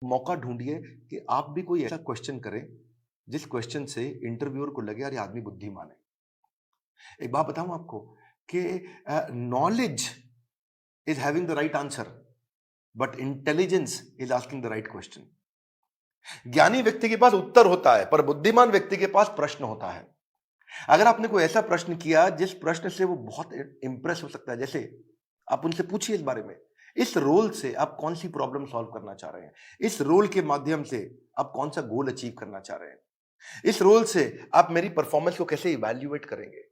मौका ढूंढिए कि आप भी कोई ऐसा क्वेश्चन करें जिस क्वेश्चन से इंटरव्यूअर को लगे यार ये आदमी बुद्धिमान है। एक बात बताऊं आपको कि knowledge is having the right answer but intelligence is asking the right question. ज्ञानी व्यक्ति के पास उत्तर होता है पर बुद्धिमान व्यक्ति के पास प्रश्न होता है। अगर आपने कोई ऐसा प्रश्न किया जिस प्रश्न से वो बहुत इंप्रेस हो सकता है, जैसे आप उनसे पूछिए इस बारे में, इस रोल से आप कौन सी प्रॉब्लम सॉल्व करना चाह रहे हैं, इस रोल के माध्यम से आप कौन सा गोल अचीव करना चाह रहे हैं, इस रोल से आप मेरी परफॉर्मेंस को कैसे इवैल्यूएट करेंगे।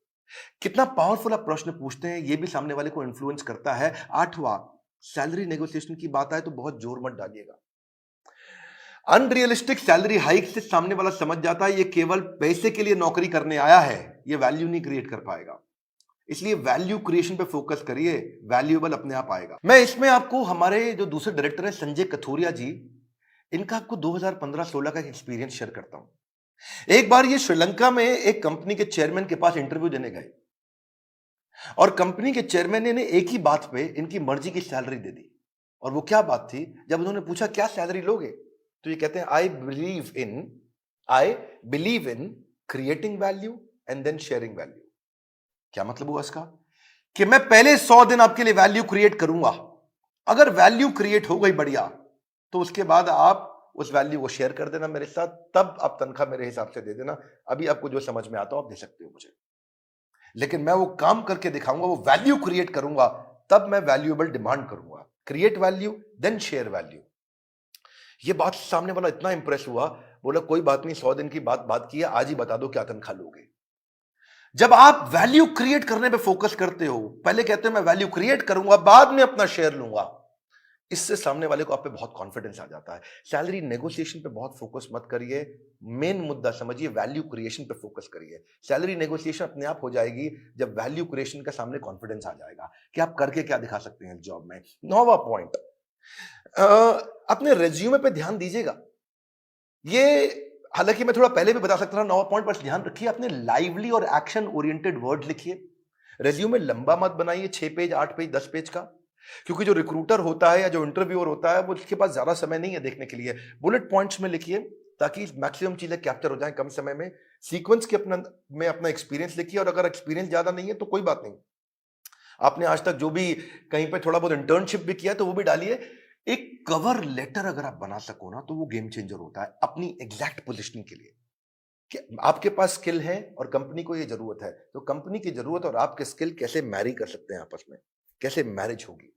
कितना पावरफुल आप प्रश्न पूछते हैं ये भी सामने वाले को इन्फ्लुएंस करता है। आठवां, सैलरी नेगोशिएशन की बात आए तो बहुत जोर मत डालिएगा। अनरियलिस्टिक सैलरी हाइक से सामने वाला समझ जाता है ये केवल पैसे के लिए नौकरी करने आया है, ये वैल्यू नहीं क्रिएट कर पाएगा। इसलिए वैल्यू क्रिएशन पे फोकस करिए, वैल्यूएबल अपने आप आएगा। मैं इसमें आपको हमारे जो दूसरे डायरेक्टर हैं संजय कथोरिया जी, इनका आपको 2015-16 का एक्सपीरियंस शेयर करता हूं। एक बार ये श्रीलंका में एक कंपनी के चेयरमैन के पास इंटरव्यू देने गए और कंपनी के चेयरमैन ने इन्हें एक ही बात पे इनकी मर्जी की सैलरी दे दी। और वो क्या बात थी, जब उन्होंने पूछा क्या सैलरी लोगे, तो ये कहते हैं I believe in creating value and then sharing value. क्या मतलब हुआ इसका, कि मैं पहले 100 दिन आपके लिए वैल्यू क्रिएट करूंगा, अगर वैल्यू क्रिएट हो गई बढ़िया तो उसके बाद आप उस वैल्यू को शेयर कर देना मेरे साथ, तब आप तनख्वाह मेरे हिसाब से दे देना। अभी आपको जो समझ में आता हो आप दे सकते हो मुझे, लेकिन मैं वो काम करके दिखाऊंगा, वो वैल्यू क्रिएट करूंगा, तब मैं वैल्यूएबल डिमांड करूंगा। Create value then share value. ये बात सामने वाला इतना इंप्रेस हुआ, बोला कोई बात नहीं, 100 दिन की बात की है, आज ही बता दो क्या तनख्वाह लोगे। जब आप वैल्यू क्रिएट करने पे फोकस करते हो, पहले कहते हैं मैं वैल्यू क्रिएट करूंगा बाद में अपना शेयर लूंगा, इससे सामने वाले को आप पे बहुत कॉन्फिडेंस आ जाता है। सैलरी नेगोशिएशन पे बहुत फोकस मत करिए, मेन मुद्दा समझिए, वैल्यू क्रिएशन पे फोकस करिए। सैलरी नेगोशिएशन अपने आप हो जाएगी जब वैल्यू क्रिएशन का सामने कॉन्फिडेंस आ जाएगा कि आप करके क्या दिखा सकते हैं जॉब में। 9वां पॉइंट, अपने रेज्यूमे पे ध्यान दीजिएगा। ये हालांकि मैं थोड़ा पहले भी बता सकता था 9वां पॉइंट, पर ध्यान रखिए अपने लाइवली और एक्शन ओरिएंटेड वर्ड लिखिए। रेज्यूमे लंबा मत बनाइए, 6 पेज 8 पेज 10 पेज का, क्योंकि जो रिक्रूटर होता है या जो इंटरव्यूअर होता है वो उसके पास ज्यादा समय नहीं है देखने के लिए। बुलेट पॉइंट्स में लिखिए ताकि मैक्सिमम चीजें कैप्चर हो जाएं कम समय में। सीक्वेंस के अपना एक्सपीरियंस लिखिए, और अगर एक्सपीरियंस ज्यादा नहीं है तो कोई बात नहीं, आपने आज तक जो भी कहीं पे थोड़ा बहुत इंटर्नशिप भी किया है तो वो भी डालिए। एक कवर लेटर अगर आप बना सको ना तो वो गेम चेंजर होता है अपनी एग्जैक्ट पोजीशनिंग के लिए, कि आपके पास स्किल है और कंपनी को ये जरूरत है, तो कंपनी की जरूरत और आपके स्किल कैसे मैरी कर सकते हैं आपस में, कैसे मैरिज होगी।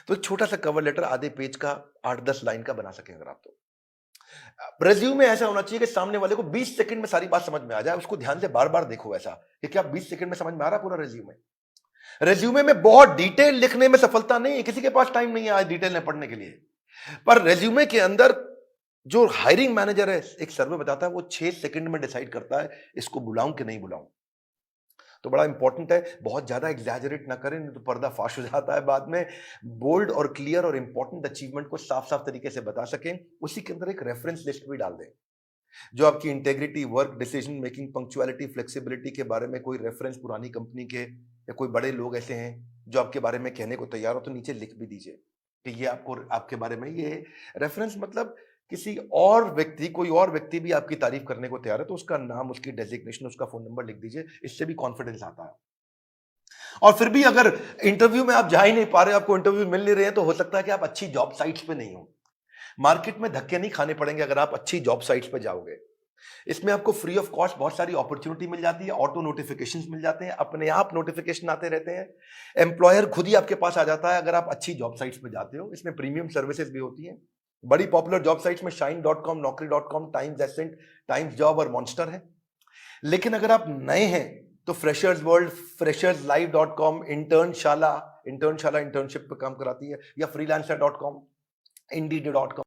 तो एक छोटा सा कवर लेटर आधे पेज का 8-10 लाइन का बना सकें अगर आप, तो रेज्यूमे ऐसा होना चाहिए कि सामने वाले को 20 सेकंड में सारी बात समझ में आ जाए। उसको ध्यान से बार बार देखो, ऐसा कि क्या 20 सेकंड में समझ में आ रहा है पूरा रेज्यूमे। रेज्यूमे में बहुत डिटेल लिखने में सफलता नहीं है, किसी के पास टाइम नहीं है आज डिटेल में पढ़ने के लिए, पर रेज्यूमे के अंदर जो हायरिंग मैनेजर है, एक सर्वे बताता है, वो 6 सेकंड में डिसाइड करता है इसको बुलाऊं कि नहीं बुलाऊं। तो बड़ा इंपॉर्टेंट है, बहुत ज्यादा एग्जैजरेट ना करें, नहीं तो पर्दा फाश हो जाता है बाद में। बोल्ड और क्लियर और इंपॉर्टेंट अचीवमेंट को साफ साफ तरीके से बता सकें। उसी के अंदर एक रेफरेंस लिस्ट भी डाल दें, जो आपकी integrity, work, decision making, punctuality, flexibility के बारे में कोई रेफरेंस पुरानी कंपनी के या कोई बड़े लोग ऐसे हैं जो आपके बारे में कहने को तैयार हो, तो नीचे लिख भी दीजिए कि ये आपको आपके बारे में ये रेफरेंस, मतलब किसी और व्यक्ति, कोई और व्यक्ति भी आपकी तारीफ करने को तैयार है तो उसका नाम, उसकी डेजिग्नेशन, उसका फोन नंबर लिख दीजिए। इससे भी कॉन्फिडेंस आता है। और फिर भी अगर इंटरव्यू में आप जा ही नहीं पा रहे, आपको इंटरव्यू मिल नहीं रहे हैं, तो हो सकता है कि आप अच्छी जॉब साइट्स पे नहीं हो। मार्केट में धक्के नहीं खाने पड़ेंगे अगर आप अच्छी जॉब साइट्स पे जाओगे। इसमें आपको फ्री ऑफ कॉस्ट बहुत सारी अपॉर्चुनिटी मिल जाती है, ऑटो नोटिफिकेशंस मिल जाते हैं, अपने आप नोटिफिकेशन आते रहते हैं, एम्प्लॉयर खुद ही आपके पास आ जाता है अगर आप अच्छी जॉब साइट्स पे जाते हो। इसमें प्रीमियम सर्विसेज भी होती हैं। बड़ी पॉपुलर जॉब साइट्स में shine.com, naukri.com, Times Ascent, Times job और मॉन्स्टर है। लेकिन अगर आप नए हैं तो freshers world, fresherslive.com, Internshala internship पे काम कराती है, या freelancer.com, indeed.com,